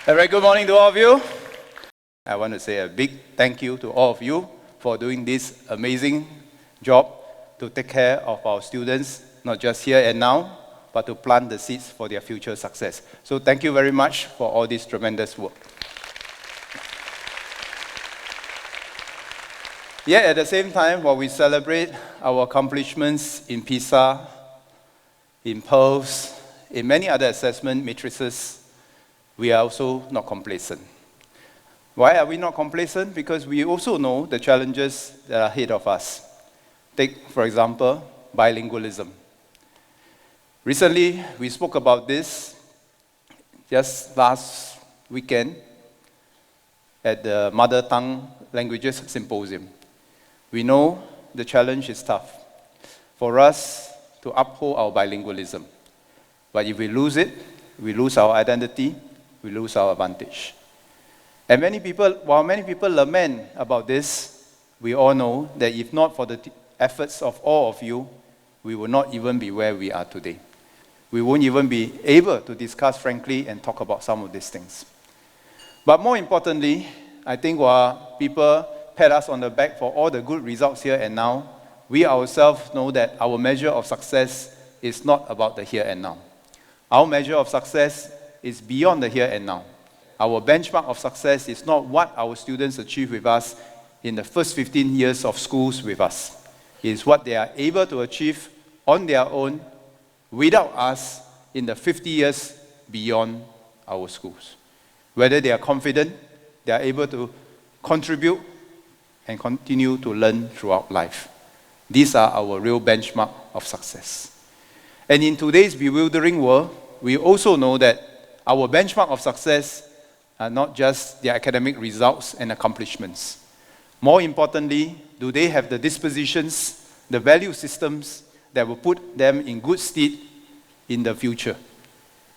A very good morning to all of you. I want to say a big thank you to all of you for doing this amazing job to take care of our students, not just here and now, but to plant the seeds for their future success. So thank you very much for all this tremendous work. Yet at the same time, while we celebrate our accomplishments in PISA, in PIRLS, in many other assessment matrices, we are also not complacent. Why are we not complacent? Because we also know the challenges that are ahead of us. Take, for example, bilingualism. Recently, we spoke about this just last weekend at the Mother Tongue Languages Symposium. We know the challenge is tough for us to uphold our bilingualism. But if we lose it, we lose our identity, we lose our advantage. And while many people lament about this, we all know that if not for the efforts of all of you, we would not even be where we are today. We won't even be able to discuss frankly and talk about some of these things. But more importantly, I think while people pat us on the back for all the good results here and now, we ourselves know that our measure of success is not about the here and now. Our measure of success is beyond the here and now. Our benchmark of success is not what our students achieve with us in the first 15 years of schools with us. It is what they are able to achieve on their own without us in the 50 years beyond our schools. Whether they are confident, they are able to contribute and continue to learn throughout life. These are our real benchmark of success. And in today's bewildering world, we also know that our benchmark of success are not just their academic results and accomplishments. More importantly, do they have the dispositions, the value systems that will put them in good stead in the future,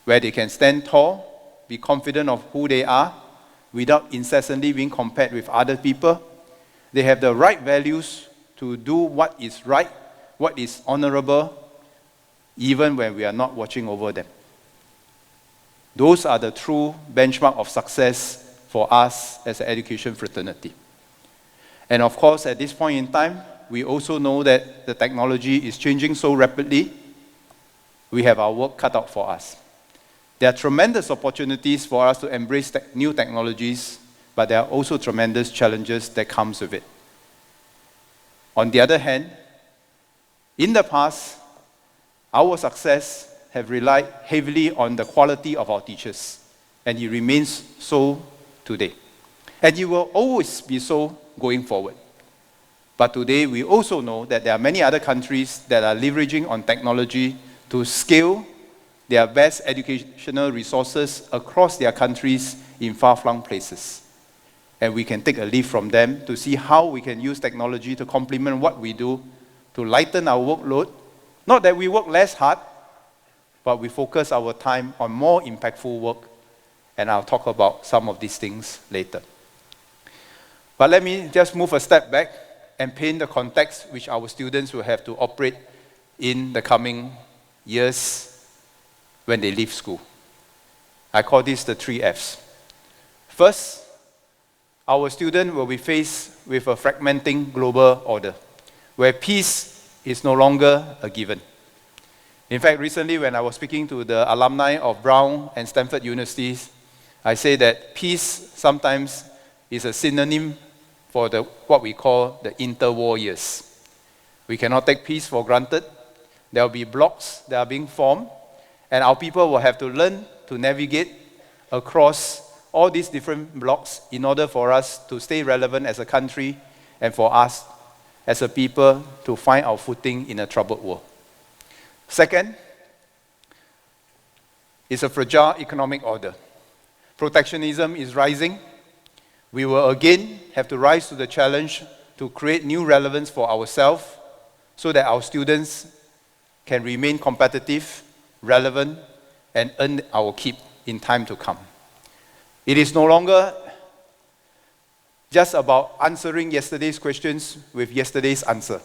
where they can stand tall, be confident of who they are, without incessantly being compared with other people. They have the right values to do what is right, what is honorable, even when we are not watching over them. Those are the true benchmark of success for us as an education fraternity. And of course, at this point in time, we also know that the technology is changing so rapidly, we have our work cut out for us. There are tremendous opportunities for us to embrace new technologies, but there are also tremendous challenges that comes with it. On the other hand, in the past, our success have relied heavily on the quality of our teachers, and it remains so today. And it will always be so going forward. But today, we also know that there are many other countries that are leveraging on technology to scale their best educational resources across their countries in far-flung places. And we can take a leaf from them to see how we can use technology to complement what we do, to lighten our workload. Not that we work less hard, but we focus our time on more impactful work, and I'll talk about some of these things later. But let me just move a step back and paint the context which our students will have to operate in the coming years when they leave school. I call this the 3 Fs. First, our student will be faced with a fragmenting global order, where peace is no longer a given. In fact, recently when I was speaking to the alumni of Brown and Stanford universities, I say that peace sometimes is a synonym for what we call the interwar years. We cannot take peace for granted. There will be blocks that are being formed, and our people will have to learn to navigate across all these different blocks in order for us to stay relevant as a country and for us as a people to find our footing in a troubled world. Second, is a fragile economic order. Protectionism is rising. We will again have to rise to the challenge to create new relevance for ourselves so that our students can remain competitive, relevant, and earn our keep in time to come. It is no longer just about answering yesterday's questions with yesterday's answer.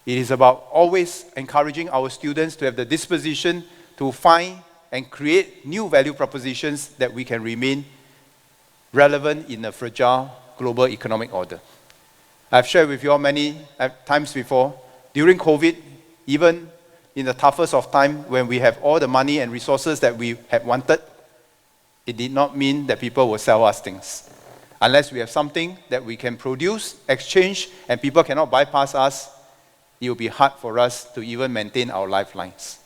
It is about always encouraging our students to have the disposition to find and create new value propositions that we can remain relevant in a fragile global economic order. I've shared with you all many times before, during COVID, even in the toughest of time, when we have all the money and resources that we had wanted, it did not mean that people will sell us things. Unless we have something that we can produce, exchange, and people cannot bypass us, it will be hard for us to even maintain our lifelines.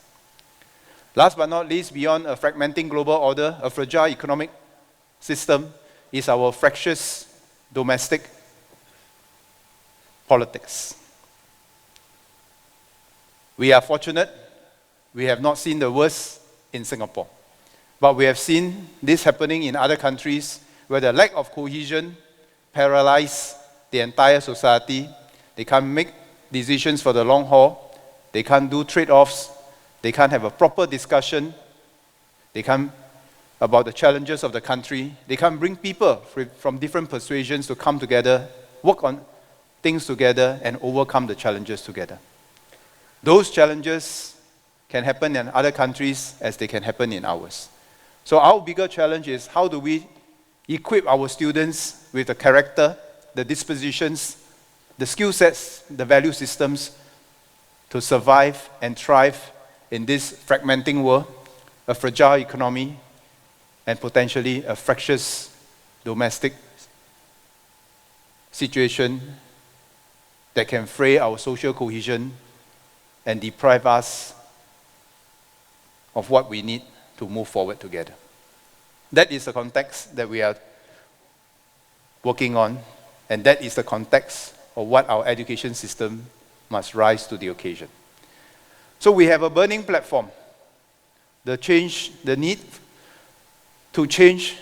Last but not least, beyond a fragmenting global order, a fragile economic system is our fractious domestic politics. We are fortunate, we have not seen the worst in Singapore. But we have seen this happening in other countries where the lack of cohesion paralyzes the entire society. They can't make decisions for the long haul. They can't do trade-offs. They can't have a proper discussion. They can't about the challenges of the country. They can't bring people from different persuasions to come together, work on things together, and overcome the challenges together. Those challenges can happen in other countries as they can happen in ours. So our bigger challenge is how do we equip our students with the character, the dispositions, the skill sets, the value systems to survive and thrive in this fragmenting world, a fragile economy, and potentially a fractious domestic situation that can fray our social cohesion and deprive us of what we need to move forward together. That is the context that we are working on, and that is the context of what our education system must rise to the occasion. So we have a burning platform. The need to change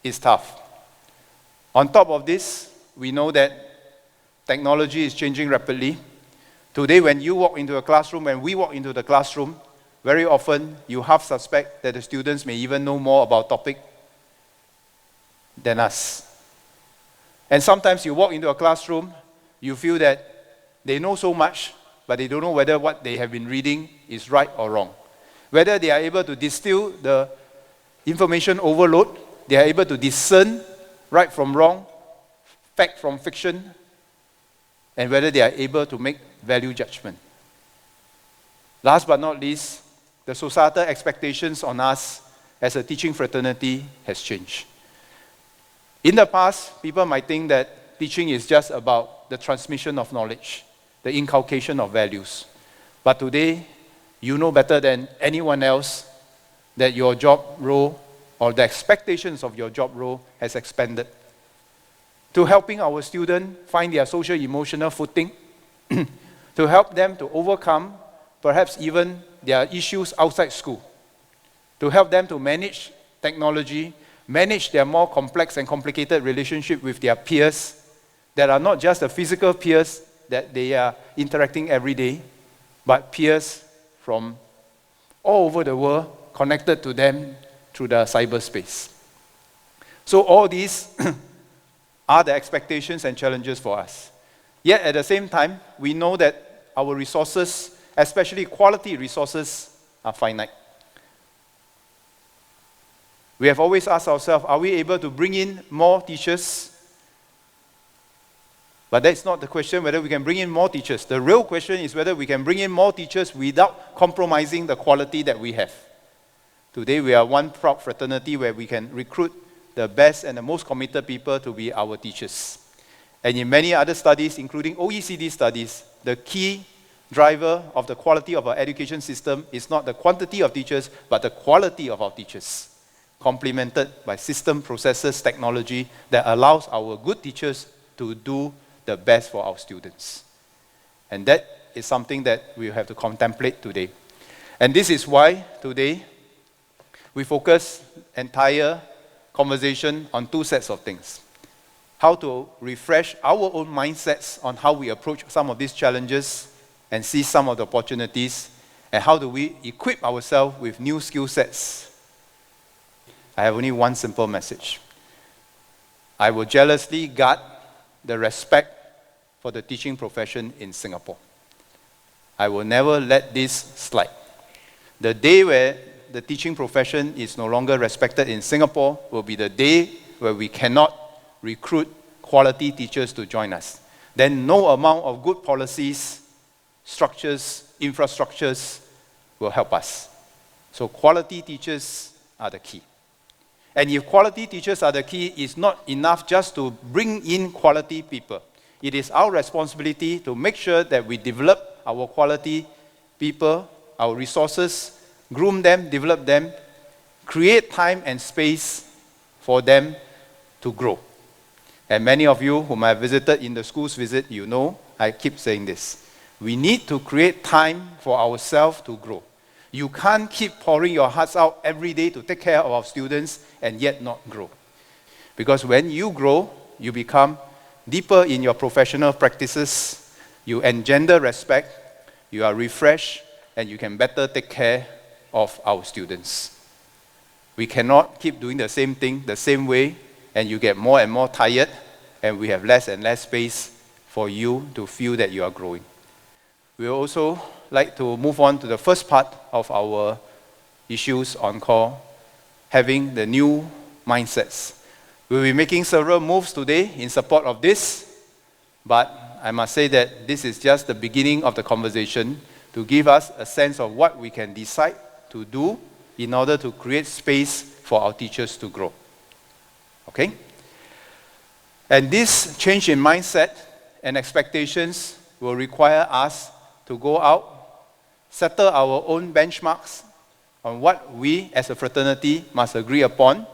is tough. On top of this, we know that technology is changing rapidly. Today, when you walk into a classroom, when we walk into the classroom, very often you half suspect that the students may even know more about topic than us. And sometimes you walk into a classroom, you feel that they know so much, but they don't know whether what they have been reading is right or wrong. Whether they are able to distill the information overload, they are able to discern right from wrong, fact from fiction, and whether they are able to make value judgment. Last but not least, the societal expectations on us as a teaching fraternity has changed. In the past, people might think that teaching is just about the transmission of knowledge, the inculcation of values. But today, you know better than anyone else that your job role or the expectations of your job role has expanded to helping our students find their social emotional footing, to help them to overcome perhaps even their issues outside school, to help them to manage technology, manage their more complex and complicated relationship with their peers that are not just the physical peers that they are interacting every day, but peers from all over the world connected to them through the cyberspace. So all these are the expectations and challenges for us. Yet at the same time, we know that our resources, especially quality resources, are finite. We have always asked ourselves, are we able to bring in more teachers? But that's not the question whether we can bring in more teachers. The real question is whether we can bring in more teachers without compromising the quality that we have. Today we are one proud fraternity where we can recruit the best and the most committed people to be our teachers. And in many other studies, including OECD studies, the key driver of the quality of our education system is not the quantity of teachers, but the quality of our teachers, complemented by system, processes, technology that allows our good teachers to do the best for our students. And that is something that we have to contemplate today. And this is why today we focus entire conversation on two sets of things. How to refresh our own mindsets on how we approach some of these challenges and see some of the opportunities, and how do we equip ourselves with new skill sets. I have only one simple message. I will jealously guard the respect for the teaching profession in Singapore. I will never let this slide. The day where the teaching profession is no longer respected in Singapore will be the day where we cannot recruit quality teachers to join us, then no amount of good policies, structures, infrastructures will help us. So quality teachers are the key. And if quality teachers are the key, it's not enough just to bring in quality people. It is our responsibility to make sure that we develop our quality people, our resources, groom them, develop them, create time and space for them to grow. And many of you whom I have visited in the schools visit, you know, I keep saying this. We need to create time for ourselves to grow. You can't keep pouring your hearts out every day to take care of our students and yet not grow. Because when you grow, you become deeper in your professional practices, you engender respect, you are refreshed, and you can better take care of our students. We cannot keep doing the same thing the same way, and you get more and more tired, and we have less and less space for you to feel that you are growing. We will also like to move on to the first part of our issues on call, having the new mindsets. We'll be making several moves today in support of this, but I must say that this is just the beginning of the conversation to give us a sense of what we can decide to do in order to create space for our teachers to grow. Okay? And this change in mindset and expectations will require us to go out, settle our own benchmarks on what we as a fraternity must agree upon.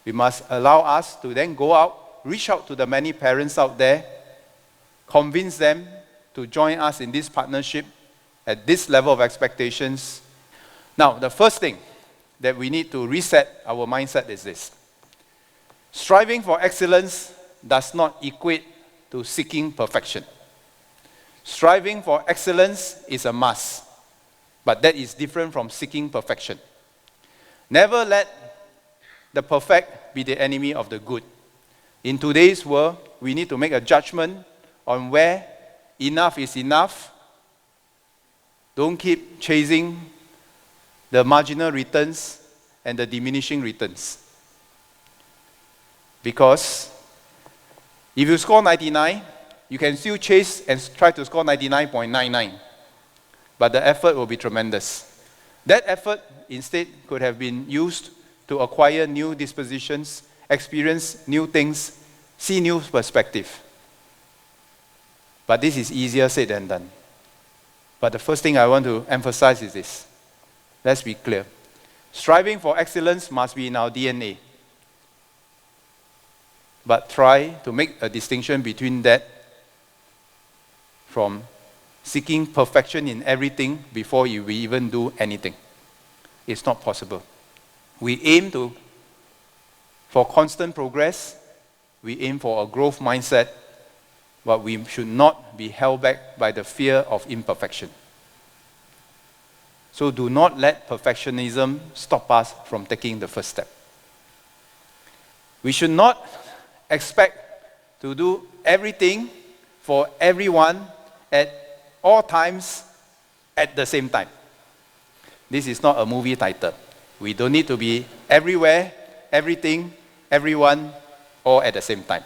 We must allow us to then go out, reach out to the many parents out there, convince them to join us in this partnership at this level of expectations. Now, the first thing that we need to reset our mindset is this. Striving for excellence does not equate to seeking perfection. Striving for excellence is a must, but that is different from seeking perfection. Never let the perfect be the enemy of the good. In today's world, we need to make a judgment on where enough is enough. Don't keep chasing the marginal returns and the diminishing returns. Because if you score 99, you can still chase and try to score 99.99. But the effort will be tremendous. That effort instead could have been used to acquire new dispositions, experience new things, see new perspective. But this is easier said than done. But the first thing I want to emphasize is this. Let's be clear. Striving for excellence must be in our DNA. But try to make a distinction between that from seeking perfection in everything before we even do anything. It's not possible. We aim for constant progress. We aim for a growth mindset, but we should not be held back by the fear of imperfection. So do not let perfectionism stop us from taking the first step. We should not expect to do everything for everyone at all times at the same time. This is not a movie title. We don't need to be everywhere, everything, everyone, all at the same time.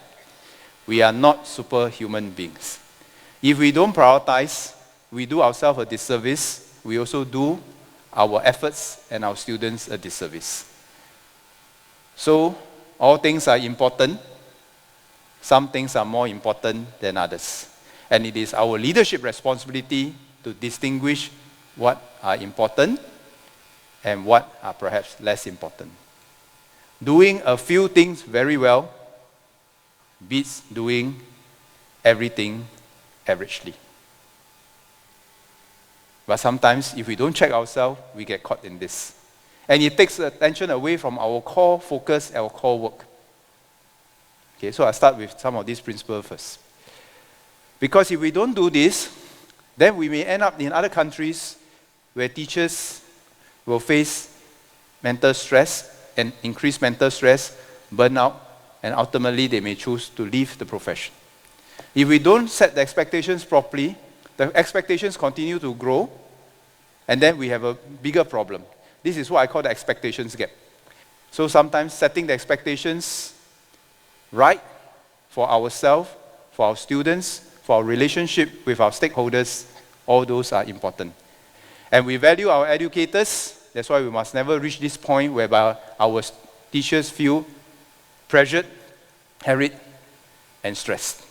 We are not superhuman beings. If we don't prioritize, we do ourselves a disservice. We also do our efforts and our students a disservice. So, all things are important. Some things are more important than others. And it is our leadership responsibility to distinguish what are important and what are perhaps less important. Doing a few things very well beats doing everything averagely. But sometimes, if we don't check ourselves, we get caught in this. And it takes attention away from our core focus, our core work. Okay, so I'll start with some of these principles first. Because if we don't do this, then we may end up in other countries where teachers will face mental stress and increased mental stress, burnout, and ultimately they may choose to leave the profession. If we don't set the expectations properly, the expectations continue to grow, and then we have a bigger problem. This is what I call the expectations gap. So sometimes setting the expectations right for ourselves, for our students, for our relationship with our stakeholders, all those are important. And we value our educators. That's why we must never reach this point whereby our teachers feel pressured, harried, and stressed.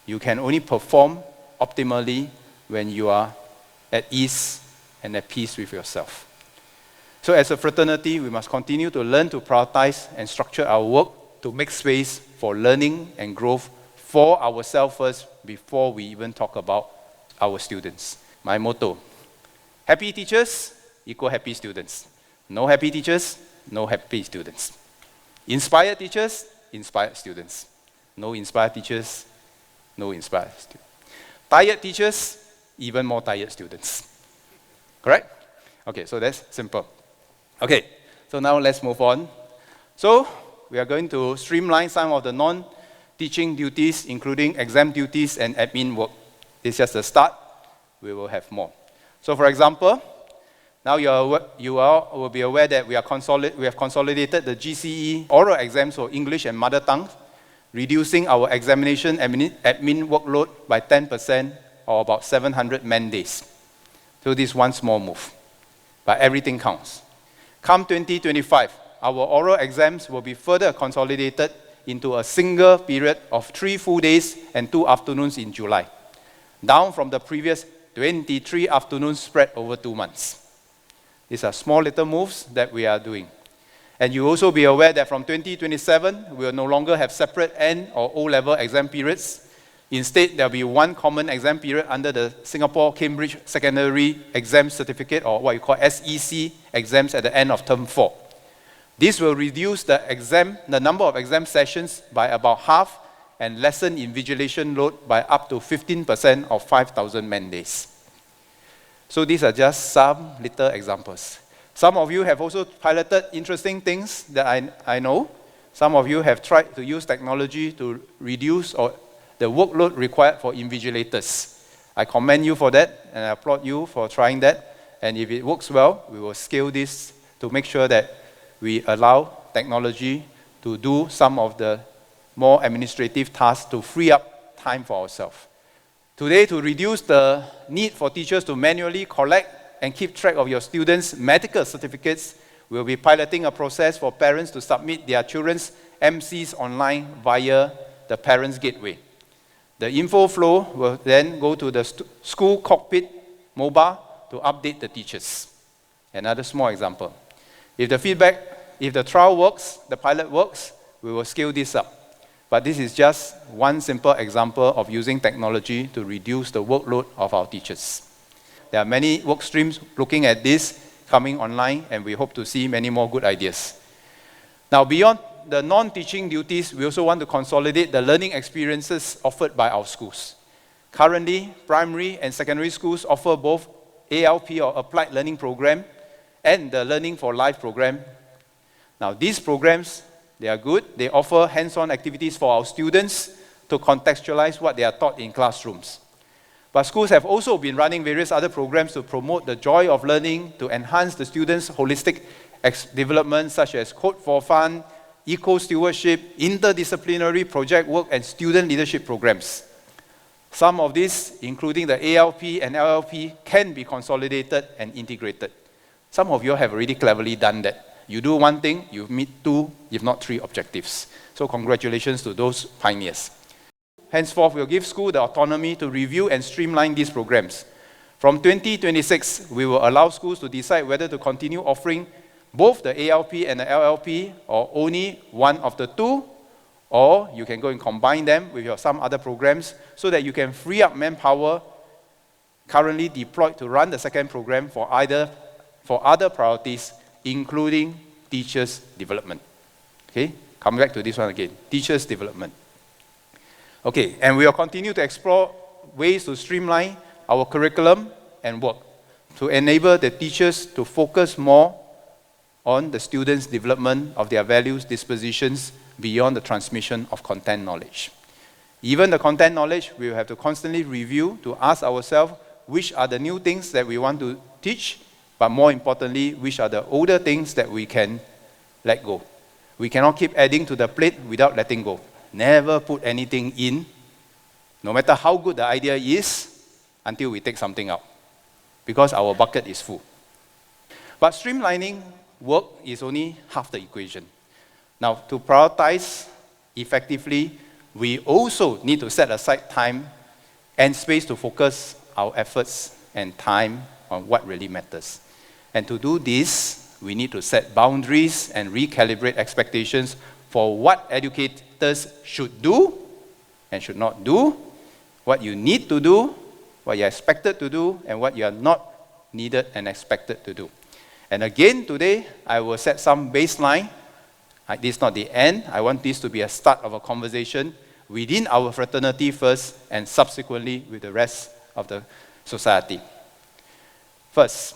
You can only perform optimally when you are at ease and at peace with yourself. So as a fraternity, we must continue to learn to prioritize and structure our work to make space for learning and growth for ourselves first before we even talk about our students. My motto, happy teachers equal happy students. No happy teachers, no happy students. Inspired teachers, inspired students. No inspired teachers, no inspired students. Tired teachers, even more tired students. Correct? Okay, so that's simple. Okay, so now let's move on. So we are going to streamline some of the non-teaching duties, including exam duties and admin work. This is just the start. We will have more. So for example, now you all will be aware that we have consolidated the GCE oral exams for English and mother tongue, reducing our examination admin workload by 10% or about 700 man days. So this is one small move, but everything counts. Come 2025, our oral exams will be further consolidated into a single period of 3 full days and 2 afternoons in July, down from the previous 23 afternoons spread over 2 months. These are small little moves that we are doing. And you also be aware that from 2027, we will no longer have separate N or O-level exam periods. Instead, there will be one common exam period under the Singapore-Cambridge Secondary Exam Certificate, or what you call SEC exams at the end of Term 4. This will reduce the number of exam sessions by about half and lessen invigilation load by up to 15% of 5,000 man days. So these are just some little examples. Some of you have also piloted interesting things that I know. Some of you have tried to use technology to reduce the workload required for invigilators. I commend you for that, and I applaud you for trying that. And if it works well, we will scale this to make sure that we allow technology to do some of the more administrative tasks to free up time for ourselves. Today, to reduce the need for teachers to manually collect and keep track of your students' medical certificates, we'll be piloting a process for parents to submit their children's MCs online via the Parents Gateway. The info flow will then go to the school cockpit mobile to update the teachers. Another small example. If the trial works, the pilot works, we will scale this up. But this is just one simple example of using technology to reduce the workload of our teachers. There are many work streams looking at this coming online, and we hope to see many more good ideas. Now, beyond the non-teaching duties, we also want to consolidate the learning experiences offered by our schools. Currently, primary and secondary schools offer both ALP or Applied Learning Program and the Learning for Life program. Now, these programs, they are good. They offer hands-on activities for our students to contextualize what they are taught in classrooms. But schools have also been running various other programs to promote the joy of learning, to enhance the students' holistic development, such as Code for Fun, eco-stewardship, interdisciplinary project work, and student leadership programs. Some of these, including the ALP and LLP, can be consolidated and integrated. Some of you have already cleverly done that. You do one thing, you meet 2, if not 3 objectives. So congratulations to those pioneers. Henceforth, we'll give school the autonomy to review and streamline these programs. From 2026, we will allow schools to decide whether to continue offering both the ALP and the LLP, or only one of the 2, or you can go and combine them with some other programs so that you can free up manpower currently deployed to run the second program for other priorities, including teachers' development. Okay, come back to this one again, teachers' development. Okay, and we will continue to explore ways to streamline our curriculum and work to enable the teachers to focus more on the students' development of their values, dispositions, beyond the transmission of content knowledge. Even the content knowledge, we will have to constantly review to ask ourselves which are the new things that we want to teach, but more importantly, which are the older things that we can let go. We cannot keep adding to the plate without letting go. Never put anything in, no matter how good the idea is, until we take something out, because our bucket is full. But streamlining work is only half the equation. Now, to prioritize effectively, we also need to set aside time and space to focus our efforts and time on what really matters. And to do this, we need to set boundaries and recalibrate expectations for what educators should do and should not do, what you need to do, what you're expected to do, and what you are not needed and expected to do. And again, today, I will set some baseline. This is not the end. I want this to be a start of a conversation within our fraternity first, and subsequently with the rest of the society. First,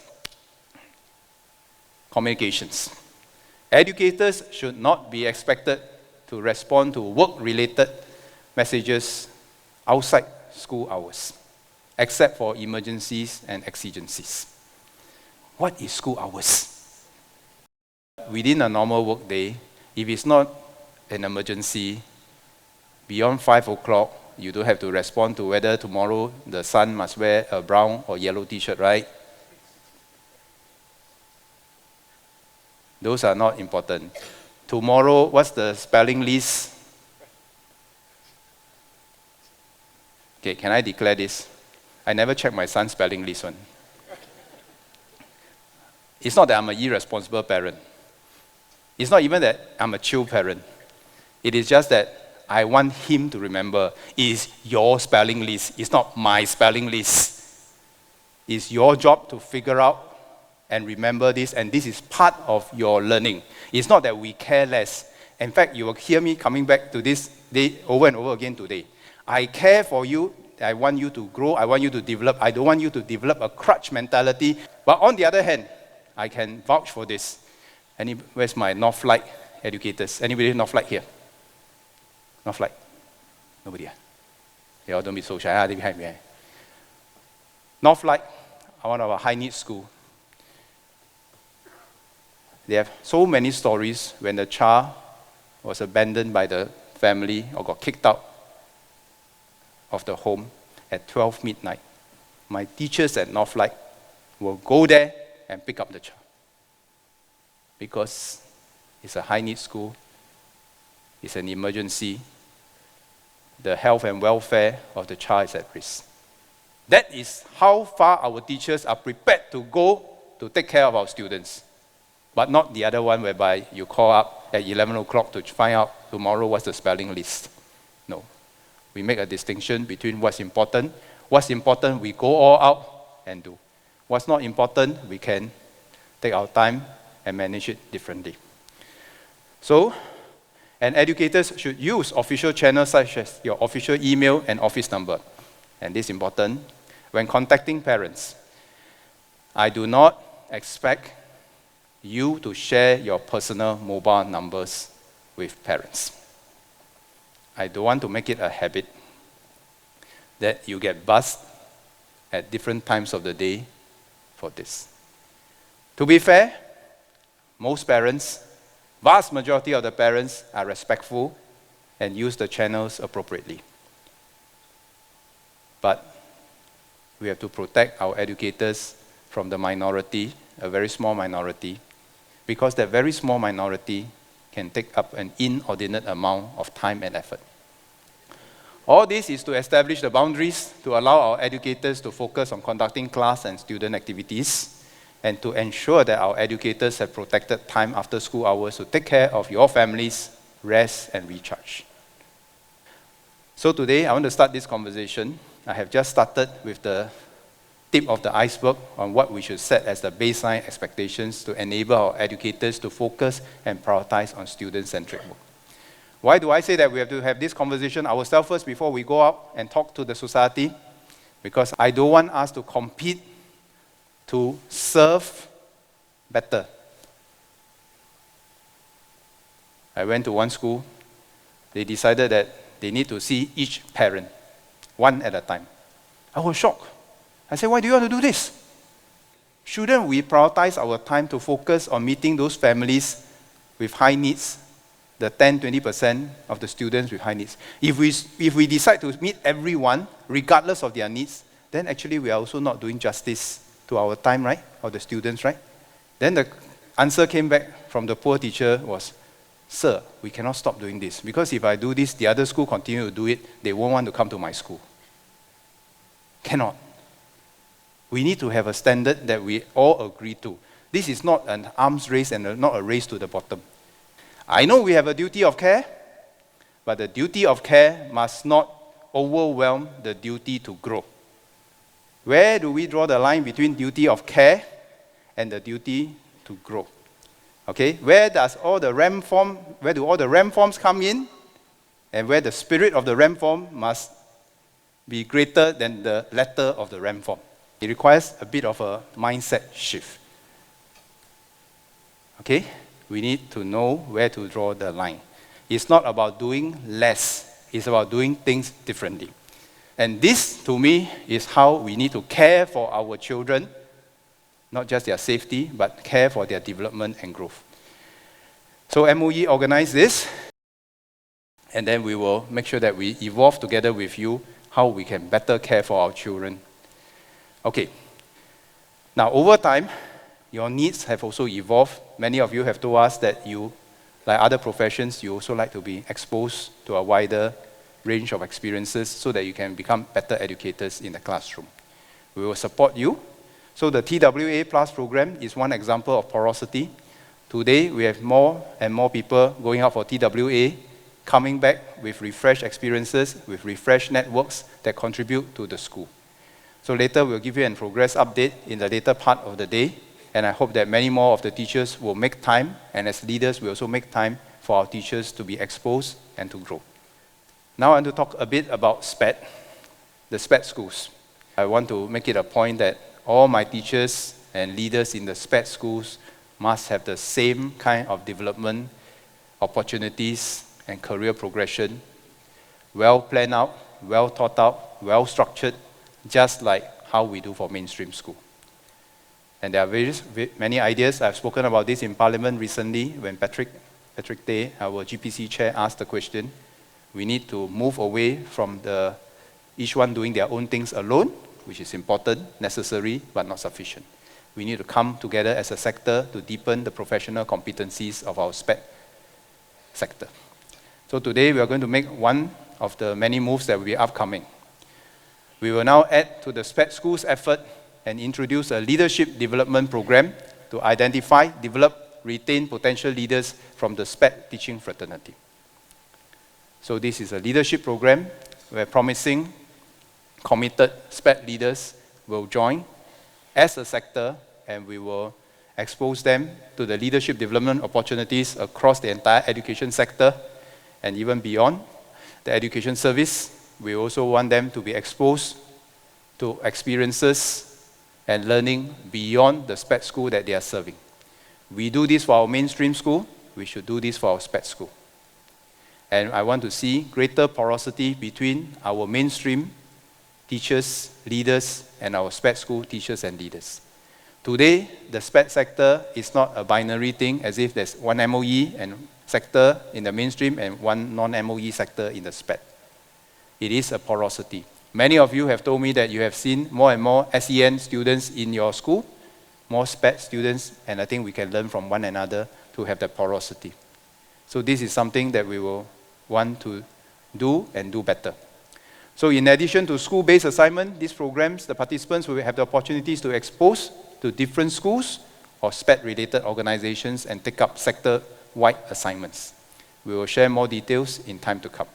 communications. Educators should not be expected to respond to work-related messages outside school hours, except for emergencies and exigencies. What is school hours? Within a normal work day, if it's not an emergency, beyond 5 o'clock, you don't have to respond to whether tomorrow the son must wear a brown or yellow t-shirt, right? Those are not important. Tomorrow, what's the spelling list? Okay, can I declare this? I never check my son's spelling list one. It's not that I'm an irresponsible parent. It's not even that I'm a chill parent. It is just that I want him to remember, it's your spelling list. It's not my spelling list. It's your job to figure out and remember this, and this is part of your learning. It's not that we care less. In fact, you will hear me coming back to this day over and over again today. I care for you. I want you to grow. I want you to develop. I don't want you to develop a crutch mentality. But on the other hand, I can vouch for this. Where's my Northlight educators? Anybody Northlight here? Northlight? Nobody. You all don't be so shy. They behind me. Northlight, one of our high-need school. They have so many stories when the child was abandoned by the family or got kicked out of the home at 12 midnight. My teachers at Northlight will go there and pick up the child. Because it's a high-need school, it's an emergency, the health and welfare of the child is at risk. That is how far our teachers are prepared to go to take care of our students. But not the other one whereby you call up at 11 o'clock to find out tomorrow what's the spelling list. No. We make a distinction between what's important. What's important, we go all out and do. What's not important, we can take our time and manage it differently. So, and educators should use official channels such as your official email and office number. And this is important. When contacting parents, I do not expect you to share your personal mobile numbers with parents. I don't want to make it a habit that you get buzzed at different times of the day for this. To be fair, most parents, vast majority of the parents are respectful and use the channels appropriately. But we have to protect our educators from the minority, a very small minority, because that very small minority can take up an inordinate amount of time and effort. All this is to establish the boundaries to allow our educators to focus on conducting class and student activities, and to ensure that our educators have protected time after school hours to take care of your families, rest and recharge. So today, I want to start this conversation. I have just started with the tip of the iceberg on what we should set as the baseline expectations to enable our educators to focus and prioritize on student-centric work. Why do I say that we have to have this conversation ourselves first before we go out and talk to the society? Because I don't want us to compete to serve better. I went to one school. They decided that they need to see each parent, one at a time. I was shocked. I said, why do you want to do this? Shouldn't we prioritize our time to focus on meeting those families with high needs the 10-20% of the students with high needs. If we decide to meet everyone, regardless of their needs, then actually we are also not doing justice to our time, right? Or the students, right? Then the answer came back from the poor teacher was, "Sir, we cannot stop doing this, because if I do this, the other school continue to do it, they won't want to come to my school." Cannot. We need to have a standard that we all agree to. This is not an arms race and not a race to the bottom. I know we have a duty of care, but the duty of care must not overwhelm the duty to grow. Where do we draw the line between duty of care and the duty to grow? Okay, where do all the RAM forms come in, and where the spirit of the RAM form must be greater than the letter of the RAM form. It requires a bit of a mindset shift. Okay, we need to know where to draw the line. It's not about doing less, it's about doing things differently. And this, to me, is how we need to care for our children, not just their safety, but care for their development and growth. So MOE organized this, and then we will make sure that we evolve together with you how we can better care for our children. Okay. Now, over time, your needs have also evolved. Many of you have told us that you, like other professions, you also like to be exposed to a wider range of experiences so that you can become better educators in the classroom. We will support you. So the TWA Plus program is one example of porosity. Today, we have more and more people going out for TWA, coming back with refreshed experiences, with refreshed networks that contribute to the school. So later, we'll give you a progress update in the later part of the day, and I hope that many more of the teachers will make time, and as leaders, we also make time for our teachers to be exposed and to grow. Now I want to talk a bit about SPED, the SPED schools. I want to make it a point that all my teachers and leaders in the SPED schools must have the same kind of development opportunities and career progression, well planned out, well thought out, well structured, just like how we do for mainstream school. And there are many ideas. I've spoken about this in Parliament recently when Patrick Day, our GPC chair, asked the question. We need to move away from each one doing their own things alone, which is important, necessary, but not sufficient. We need to come together as a sector to deepen the professional competencies of our SPED sector. So today we are going to make one of the many moves that will be upcoming. We will now add to the SPED schools effort and introduce a leadership development program to identify, develop, retain potential leaders from the SPED teaching fraternity. So this is a leadership program where promising, committed SPED leaders will join as a sector, and we will expose them to the leadership development opportunities across the entire education sector and even beyond the education service. We also want them to be exposed to experiences and learning beyond the SPED school that they are serving. We do this for our mainstream school, we should do this for our SPED school. And I want to see greater porosity between our mainstream teachers, leaders, and our SPED school teachers and leaders. Today, the SPED sector is not a binary thing, as if there's one MOE and sector in the mainstream and one non-MOE sector in the SPED. It is a porosity. Many of you have told me that you have seen more and more SEN students in your school, more SPED students, and I think we can learn from one another to have that porosity. So this is something that we will want to do and do better. So in addition to school-based assignment, these programs, the participants will have the opportunities to expose to different schools or SPED-related organizations and take up sector-wide assignments. We will share more details in time to come.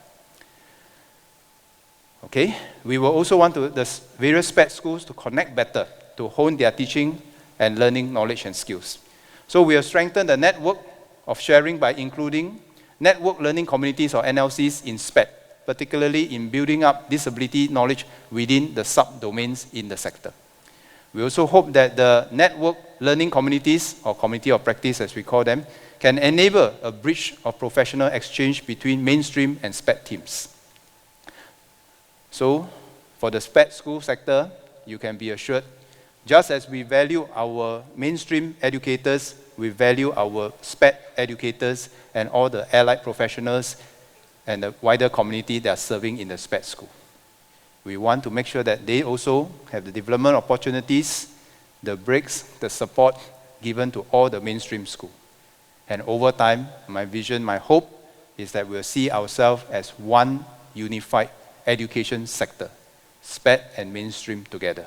Okay, we will also want the various SPED schools to connect better, to hone their teaching and learning knowledge and skills. So we have strengthened the network of sharing by including network learning communities or NLCs in SPED, particularly in building up disability knowledge within the sub-domains in the sector. We also hope that the network learning communities, or community of practice as we call them, can enable a bridge of professional exchange between mainstream and SPED teams. So, for the SPED school sector, you can be assured, just as we value our mainstream educators we value our SPED educators and all the allied professionals and the wider community that are serving in the SPED school. We want to make sure that they also have the development opportunities, the breaks, the support given to all the mainstream school. And over time, my vision, my hope is that we'll see ourselves as one unified education sector, SPED and mainstream together.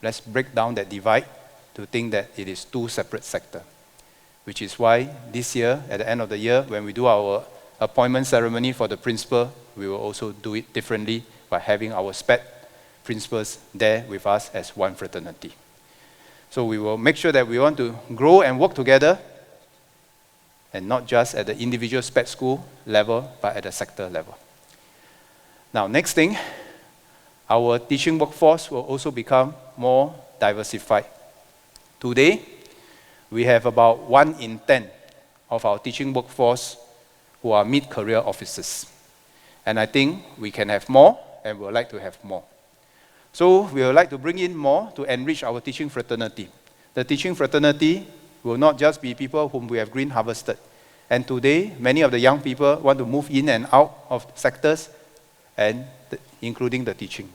Let's break down that divide to think that it is two separate sectors, which is why this year, at the end of the year, when we do our appointment ceremony for the principal, we will also do it differently by having our SPED principals there with us as one fraternity. So we will make sure that we want to grow and work together, and not just at the individual SPED school level, but at the sector level. Now, next thing, our teaching workforce will also become more diversified. Today, we have about 1 in 10 of our teaching workforce who are mid-career officers. And I think we can have more, and we would like to have more. So we would like to bring in more to enrich our teaching fraternity. The teaching fraternity will not just be people whom we have green harvested. And today, many of the young people want to move in and out of sectors, and including the teaching.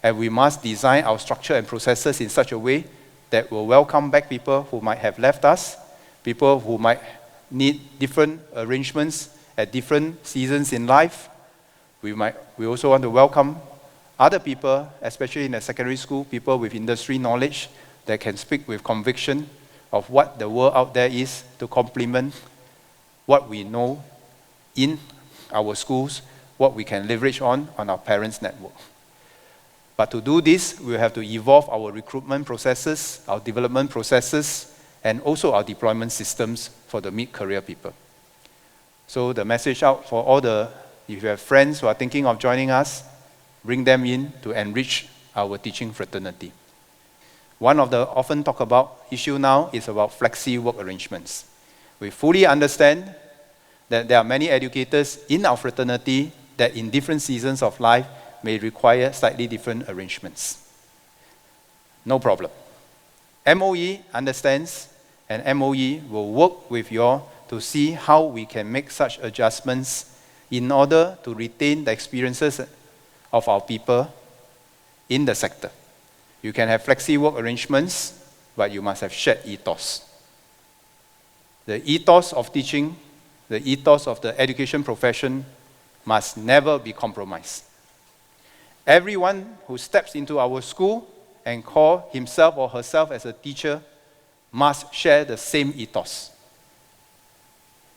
And we must design our structure and processes in such a way that will welcome back people who might have left us, people who might need different arrangements at different seasons in life. We also want to welcome other people, especially in the secondary school, people with industry knowledge that can speak with conviction of what the world out there is to complement what we know in our schools, what we can leverage on our parents' network. But to do this, we have to evolve our recruitment processes, our development processes, and also our deployment systems for the mid-career people. So the message out for all if you have friends who are thinking of joining us, bring them in to enrich our teaching fraternity. One of the often talked about issue now is about flexi work arrangements. We fully understand that there are many educators in our fraternity that in different seasons of life may require slightly different arrangements. No problem. MOE understands, and MOE will work with you all to see how we can make such adjustments in order to retain the experiences of our people in the sector. You can have flexi work arrangements, but you must have shared ethos. The ethos of teaching, the ethos of the education profession must never be compromised. Everyone who steps into our school and call himself or herself as a teacher must share the same ethos.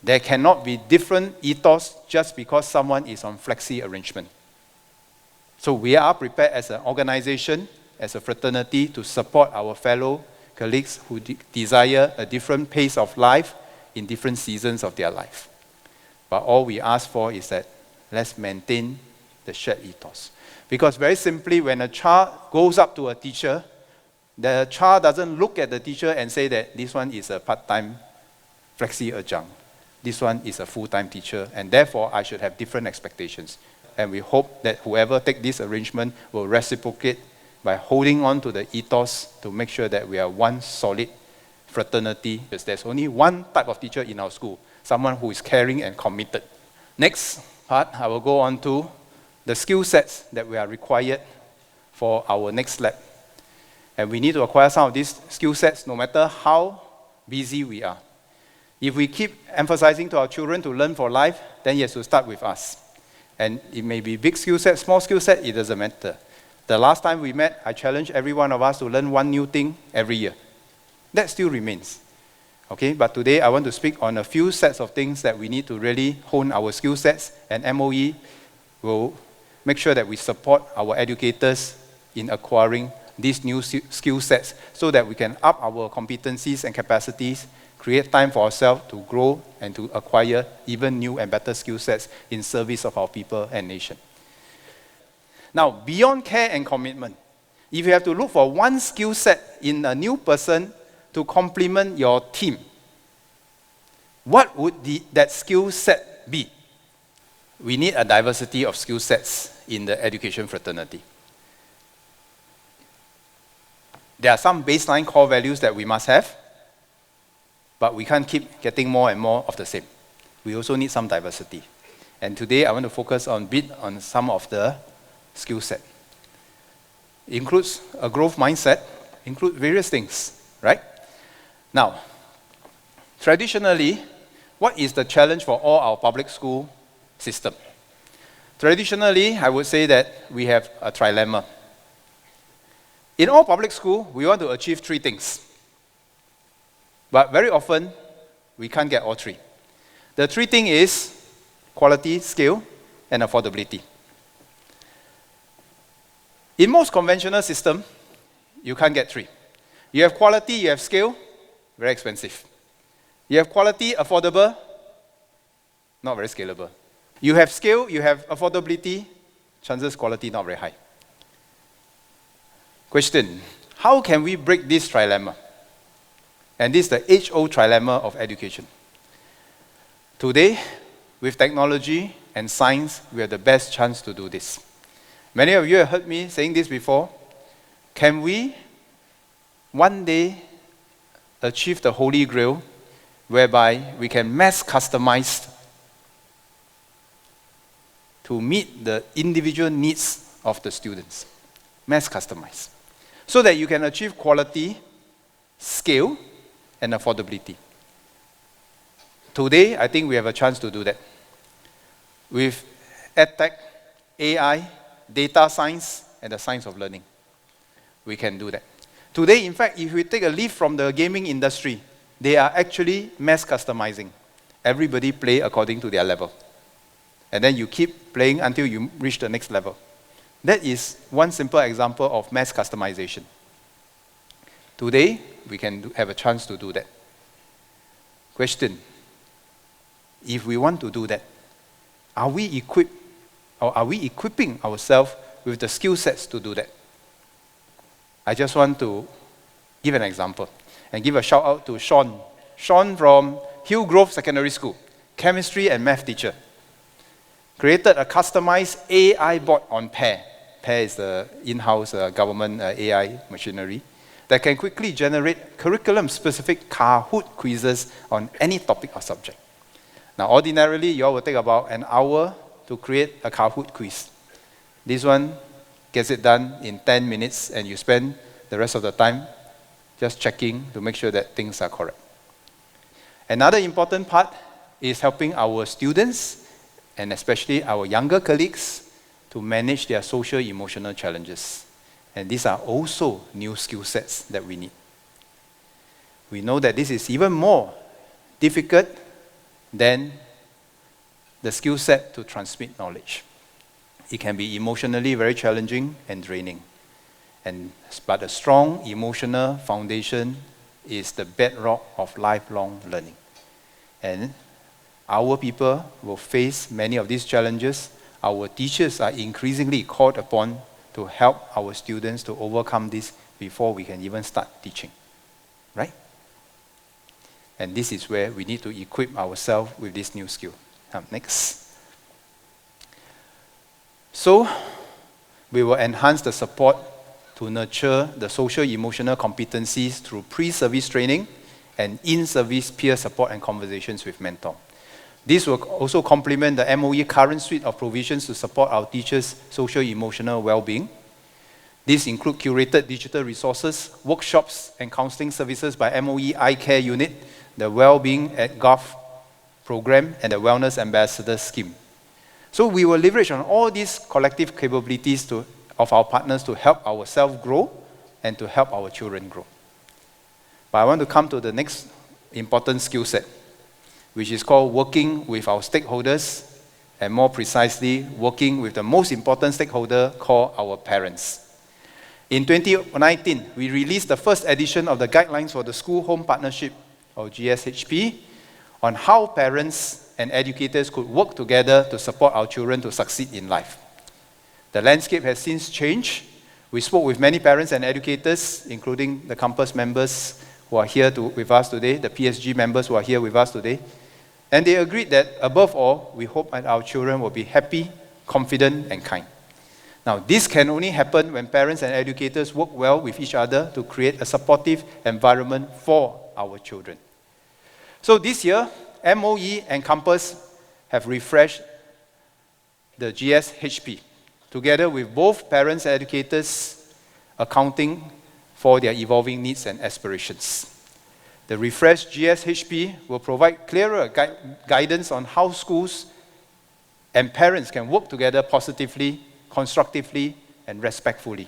There cannot be different ethos just because someone is on flexi arrangement. So we are prepared as an organization, as a fraternity, to support our fellow colleagues who desire a different pace of life in different seasons of their life. But all we ask for is that let's maintain the shared ethos. Because very simply, when a child goes up to a teacher, the child doesn't look at the teacher and say that this one is a part-time flexi adjunct. This one is a full-time teacher, and therefore I should have different expectations. And we hope that whoever takes this arrangement will reciprocate by holding on to the ethos to make sure that we are one solid fraternity. Because there's only one type of teacher in our school, someone who is caring and committed. Next part, I will go on to the skill sets that we are required for our next lab. And we need to acquire some of these skill sets no matter how busy we are. If we keep emphasizing to our children to learn for life, then he has to start with us. And it may be big skill set, small skill set, it doesn't matter. The last time we met, I challenged every one of us to learn one new thing every year. That still remains. Okay, but today I want to speak on a few sets of things that we need to really hone our skill sets, and MOE will make sure that we support our educators in acquiring these new skill sets so that we can up our competencies and capacities, create time for ourselves to grow and to acquire even new and better skill sets in service of our people and nation. Now, beyond care and commitment, if you have to look for one skill set in a new person to complement your team, what would that skill set be? We need a diversity of skill sets in the education fraternity. There are some baseline core values that we must have. but we can't keep getting more and more of the same. We also need some diversity. And today I want to focus on some of the skill set. Includes a growth mindset, includes various things, right? Now, traditionally, what is the challenge for all our public school system? Traditionally, I would say that we have a trilemma. In all public school, we want to achieve 3 things. But very often, we can't get all 3. The 3 things is quality, scale, and affordability. In most conventional systems, you can't get 3. You have quality, you have scale, very expensive. You have quality, affordable, not very scalable. You have scale, you have affordability, chances quality not very high. Question, how can we break this trilemma? And this is the age-old trilemma of education. Today, with technology and science, we have the best chance to do this. Many of you have heard me saying this before. Can we one day achieve the Holy Grail whereby we can mass customize to meet the individual needs of the students? Mass customize. So that you can achieve quality, scale, and affordability. Today, I think we have a chance to do that. With EdTech, AI, data science, and the science of learning. We can do that. Today, in fact, if we take a leaf from the gaming industry, they are actually mass customizing. Everybody play according to their level. And then you keep playing until you reach the next level. That is one simple example of mass customization. Today, we can have a chance to do that. Question, if we want to do that, are we equipped or are we equipping ourselves with the skill sets to do that? I just want to give an example and give a shout out to Sean. Sean from Hillgrove Secondary School, chemistry and math teacher. Created a customized AI bot on Pair. Pair is the in-house government AI machinery that can quickly generate curriculum-specific Kahoot quizzes on any topic or subject. Now, ordinarily, you all will take about an hour to create a Kahoot quiz. This one gets it done in 10 minutes, and you spend the rest of the time just checking to make sure that things are correct. Another important part is helping our students, and especially our younger colleagues, to manage their social-emotional challenges. And these are also new skill sets that we need. We know that this is even more difficult than the skill set to transmit knowledge. It can be emotionally very challenging and draining. But a strong emotional foundation is the bedrock of lifelong learning. And our people will face many of these challenges. Our teachers are increasingly called upon to help our students to overcome this before we can even start teaching. Right? And this is where we need to equip ourselves with this new skill. Next. So, we will enhance the support to nurture the social-emotional competencies through pre-service training and in-service peer support and conversations with mentor. This will also complement the MOE current suite of provisions to support our teachers' social-emotional well-being. These include curated digital resources, workshops, and counseling services by MOE iCare Unit, the Well-being at Gov program, and the Wellness Ambassador Scheme. So we will leverage on all these collective capabilities of our partners to help ourselves grow and to help our children grow. But I want to come to the next important skill set, which is called working with our stakeholders, and more precisely, working with the most important stakeholder called our parents. In 2019, we released the first edition of the Guidelines for the School-Home Partnership, or GSHP, on how parents and educators could work together to support our children to succeed in life. The landscape has since changed. We spoke with many parents and educators, including the campus members who are here with us today, the PSG members who are here with us today, and they agreed that, above all, we hope that our children will be happy, confident, and kind. Now, this can only happen when parents and educators work well with each other to create a supportive environment for our children. So this year, MOE and Campus have refreshed the GSHP, together with both parents and educators accounting for their evolving needs and aspirations. The refreshed GSHP will provide clearer guidance on how schools and parents can work together positively, constructively, and respectfully.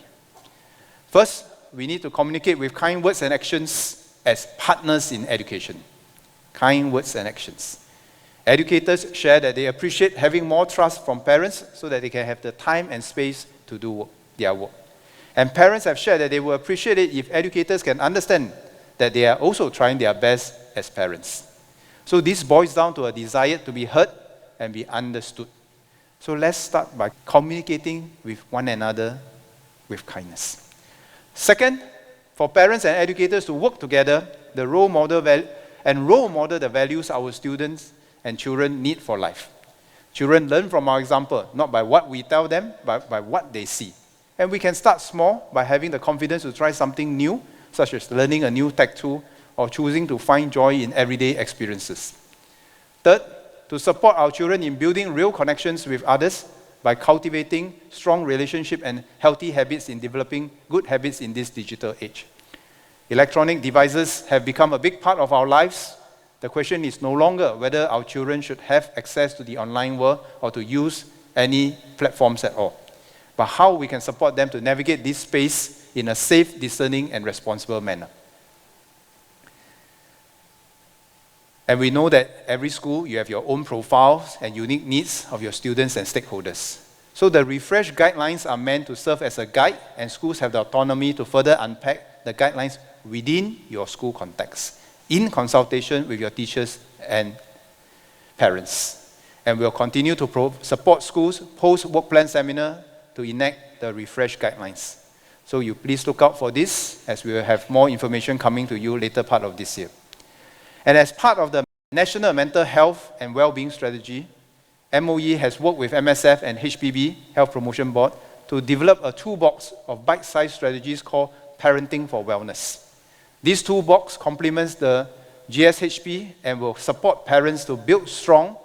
First, we need to communicate with kind words and actions as partners in education. Kind words and actions. Educators share that they appreciate having more trust from parents so that they can have the time and space to do their work. And parents have shared that they will appreciate it if educators can understand that they are also trying their best as parents. So this boils down to a desire to be heard and be understood. So let's start by communicating with one another with kindness. Second, for parents and educators to work together, role model the values our students and children need for life. Children learn from our example, not by what we tell them, but by what they see. And we can start small by having the confidence to try something new, such as learning a new tech tool or choosing to find joy in everyday experiences. Third, to support our children in building real connections with others by cultivating strong relationships and healthy habits in developing good habits in this digital age. Electronic devices have become a big part of our lives. The question is no longer whether our children should have access to the online world or to use any platforms at all, but how we can support them to navigate this space in a safe, discerning, and responsible manner. And we know that every school, you have your own profiles and unique needs of your students and stakeholders. So the refreshed guidelines are meant to serve as a guide, and schools have the autonomy to further unpack the guidelines within your school context, in consultation with your teachers and parents. And we'll continue to support schools post-work plan seminar to enact the refreshed guidelines. So you please look out for this, as we will have more information coming to you later part of this year. And as part of the National Mental Health and Wellbeing Strategy, MOE has worked with MSF and HPB, Health Promotion Board, to develop a toolbox of bite-sized strategies called Parenting for Wellness. This toolbox complements the GSHP and will support parents to build strong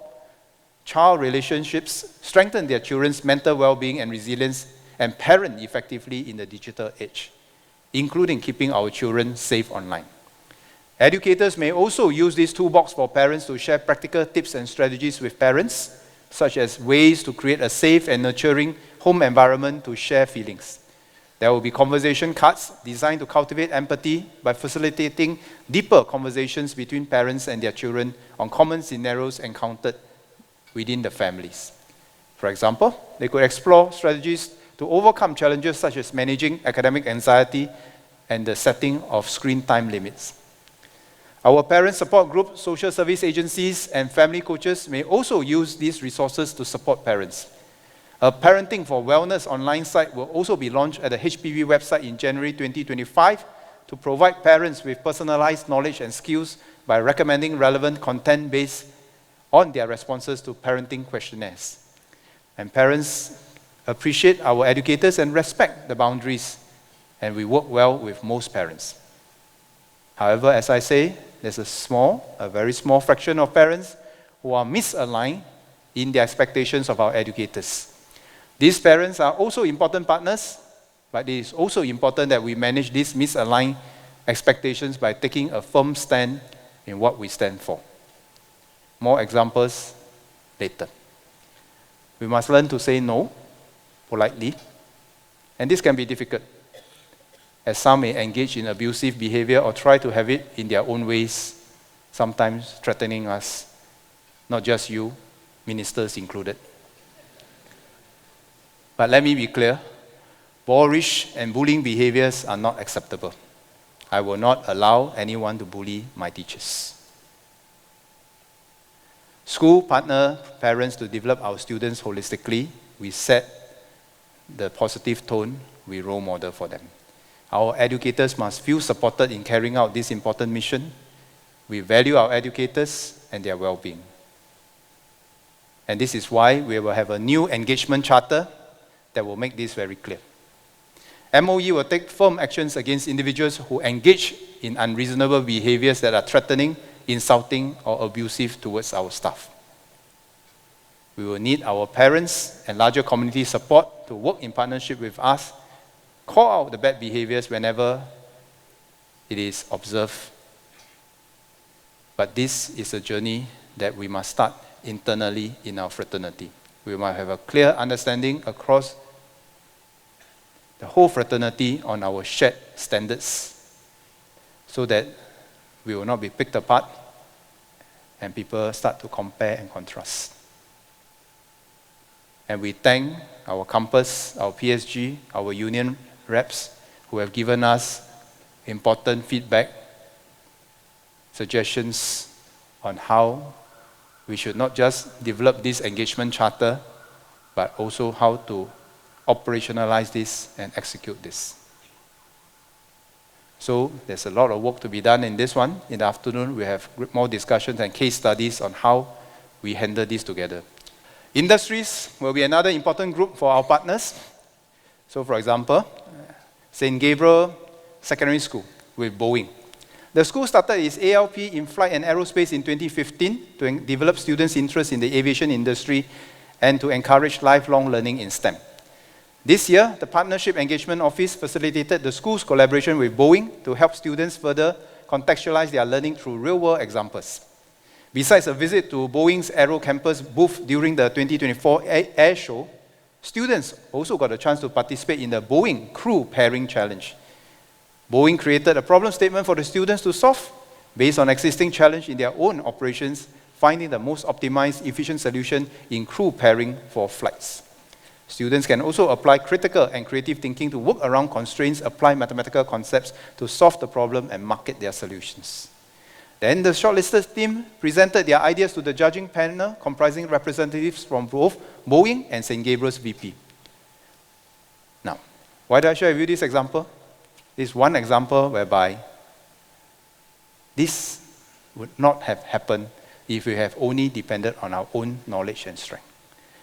child relationships, strengthen their children's mental well-being and resilience, and parent effectively in the digital age, including keeping our children safe online. Educators may also use this toolbox for parents to share practical tips and strategies with parents, such as ways to create a safe and nurturing home environment to share feelings. There will be conversation cards designed to cultivate empathy by facilitating deeper conversations between parents and their children on common scenarios encountered within the families. For example, they could explore strategies to overcome challenges such as managing academic anxiety and the setting of screen time limits. Our parent support group, social service agencies, and family coaches may also use these resources to support parents. A Parenting for Wellness online site will also be launched at the HPV website in January 2025 to provide parents with personalized knowledge and skills by recommending relevant content based on their responses to parenting questionnaires. And parents appreciate our educators and respect the boundaries, and we work well with most parents. However, as I say, there's a very small fraction of parents who are misaligned in their expectations of our educators. These parents are also important partners, but it is also important that we manage these misaligned expectations by taking a firm stand in what we stand for. More examples later. We must learn to say no politely, and this can be difficult, as some may engage in abusive behavior or try to have it in their own ways, sometimes threatening us, not just you, ministers included. But let me be clear, boorish and bullying behaviors are not acceptable. I will not allow anyone to bully my teachers. School partner parents to develop our students holistically. We set the positive tone, we role model for them. Our educators must feel supported in carrying out this important mission. We value our educators and their well-being. And this is why we will have a new engagement charter that will make this very clear. MOE will take firm actions against individuals who engage in unreasonable behaviors that are threatening, insulting or abusive towards our staff. We will need our parents and larger community support to work in partnership with us, call out the bad behaviors whenever it is observed. But this is a journey that we must start internally in our fraternity. We must have a clear understanding across the whole fraternity on our shared standards so that we will not be picked apart and people start to compare and contrast. And we thank our campus, our PSG, our union reps who have given us important feedback, suggestions on how we should not just develop this engagement charter, but also how to operationalize this and execute this. So there's a lot of work to be done in this one. In the afternoon, we have more discussions and case studies on how we handle this together. Industries will be another important group for our partners. So for example, St. Gabriel Secondary School with Boeing. The school started its ALP in flight and aerospace in 2015 to develop students' interest in the aviation industry and to encourage lifelong learning in STEM. This year, the Partnership Engagement Office facilitated the school's collaboration with Boeing to help students further contextualize their learning through real-world examples. Besides a visit to Boeing's Aero Campus booth during the 2024 Air Show, students also got a chance to participate in the Boeing Crew Pairing Challenge. Boeing created a problem statement for the students to solve based on existing challenge in their own operations, finding the most optimized, efficient solution in crew pairing for flights. Students can also apply critical and creative thinking to work around constraints, apply mathematical concepts to solve the problem and market their solutions. Then the shortlisted team presented their ideas to the judging panel comprising representatives from both Boeing and St. Gabriel's VP. Now, why do I share with you this example? This is one example whereby this would not have happened if we have only depended on our own knowledge and strength.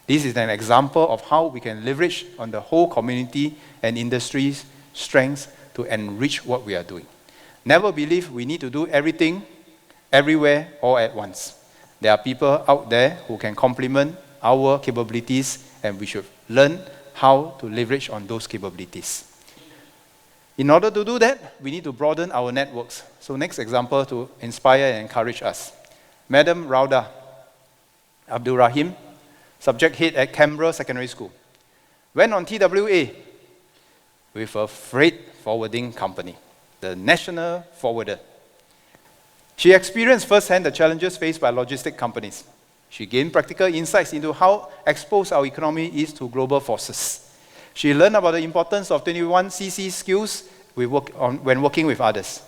This is an example of how we can leverage on the whole community and industry's strengths to enrich what we are doing. Never believe we need to do everything, everywhere, all at once. There are people out there who can complement our capabilities, and we should learn how to leverage on those capabilities. In order to do that, we need to broaden our networks. So next example to inspire and encourage us. Madam Rauda Abdul Rahim, subject head at Canberra Secondary School, went on TWA with a freight forwarding company, the National Forwarder. She experienced firsthand the challenges faced by logistic companies. She gained practical insights into how exposed our economy is to global forces. She learned about the importance of 21cc skills when working with others.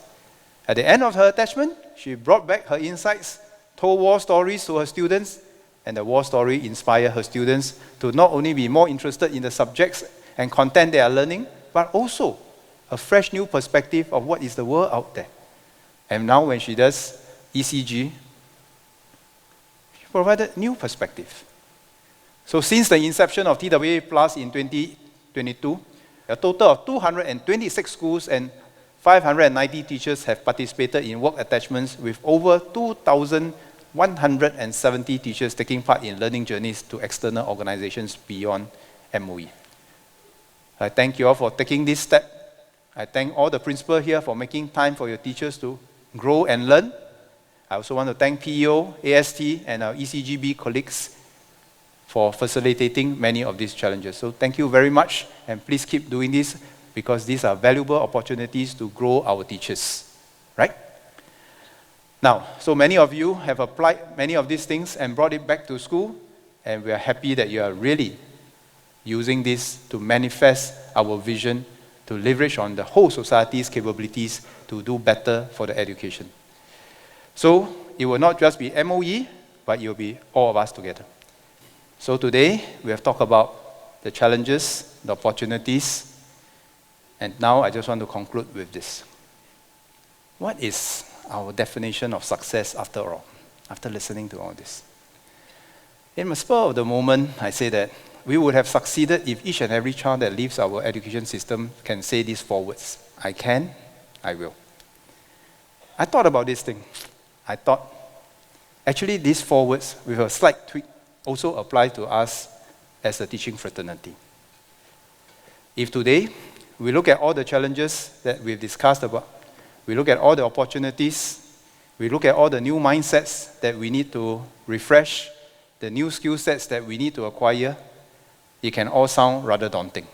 At the end of her attachment, she brought back her insights, told war stories to her students, and the war story inspired her students to not only be more interested in the subjects and content they are learning, but also a fresh new perspective of what is the world out there. And now when she does ECG, she provided new perspective. So since the inception of TWA Plus in 2022, a total of 226 schools and 590 teachers have participated in work attachments with over 2,170 teachers taking part in learning journeys to external organizations beyond MOE. I thank you all for taking this step. I thank all the principals here for making time for your teachers to grow and learn. I also want to thank PEO, AST, and our ECGB colleagues for facilitating many of these challenges. So thank you very much, and please keep doing this because these are valuable opportunities to grow our teachers, right? Now, so many of you have applied many of these things and brought it back to school, and we are happy that you are really using this to manifest our vision to leverage on the whole society's capabilities to do better for the education. So it will not just be MOE, but it will be all of us together. So today, we have talked about the challenges, the opportunities, and now I just want to conclude with this. What is our definition of success after all, after listening to all this? In the spur of the moment, I say that we would have succeeded if each and every child that leaves our education system can say these 4 words: I can, I will. I thought about this thing. I thought, actually these 4 words, with a slight tweak, also apply to us as a teaching fraternity. If today, we look at all the challenges that we've discussed about, we look at all the opportunities, we look at all the new mindsets that we need to refresh, the new skill sets that we need to acquire, it can all sound rather daunting.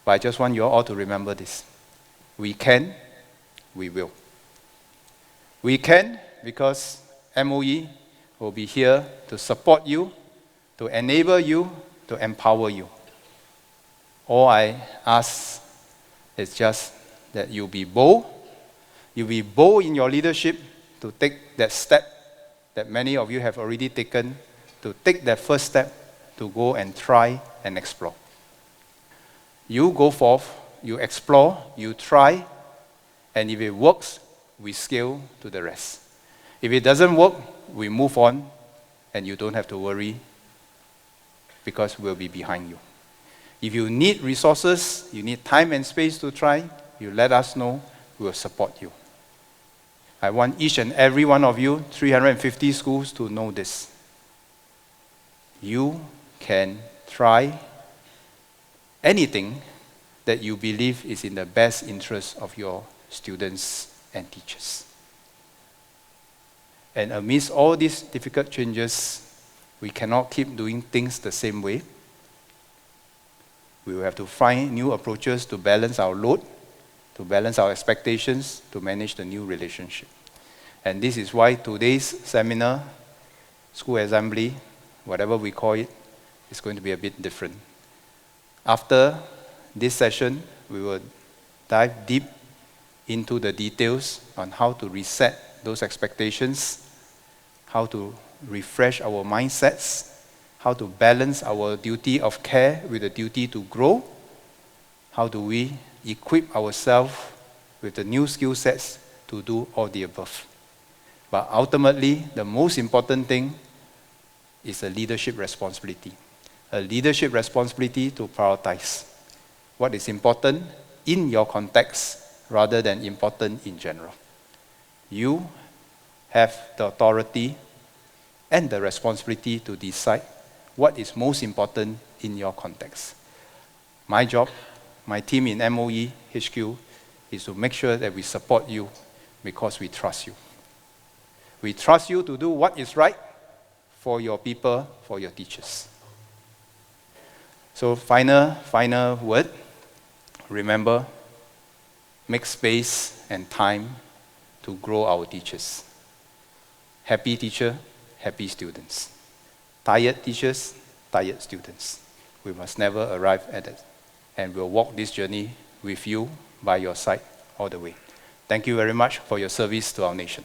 But I just want you all to remember this. We can, we will. We can because MOE will be here to support you, to enable you, to empower you. All I ask is just that you be bold. You be bold in your leadership to take that step that many of you have already taken, to take that first step to go and try and explore. You go forth, you explore, you try, and if it works, we scale to the rest. If it doesn't work, we move on, and you don't have to worry because we'll be behind you. If you need resources, you need time and space to try, you let us know, we'll support you. I want each and every one of you, 350 schools, to know this. You can try anything that you believe is in the best interest of your students and teachers. And amidst all these difficult changes, we cannot keep doing things the same way. We will have to find new approaches to balance our load, to balance our expectations, to manage the new relationship. And this is why today's seminar, school assembly, whatever we call it, is going to be a bit different. After this session, we will dive deep into the details on how to reset those expectations, how to refresh our mindsets, how to balance our duty of care with the duty to grow, how do we equip ourselves with the new skill sets to do all the above. But ultimately, the most important thing is a leadership responsibility. A leadership responsibility to prioritize what is important in your context rather than important in general. You have the authority and the responsibility to decide what is most important in your context. My job, my team in MOE HQ, is to make sure that we support you because we trust you. We trust you to do what is right for your people, for your teachers. So final word, remember, make space and time to grow our teachers. Happy teacher, happy students. Tired teachers, tired students. We must never arrive at it. And we'll walk this journey with you, by your side, all the way. Thank you very much for your service to our nation.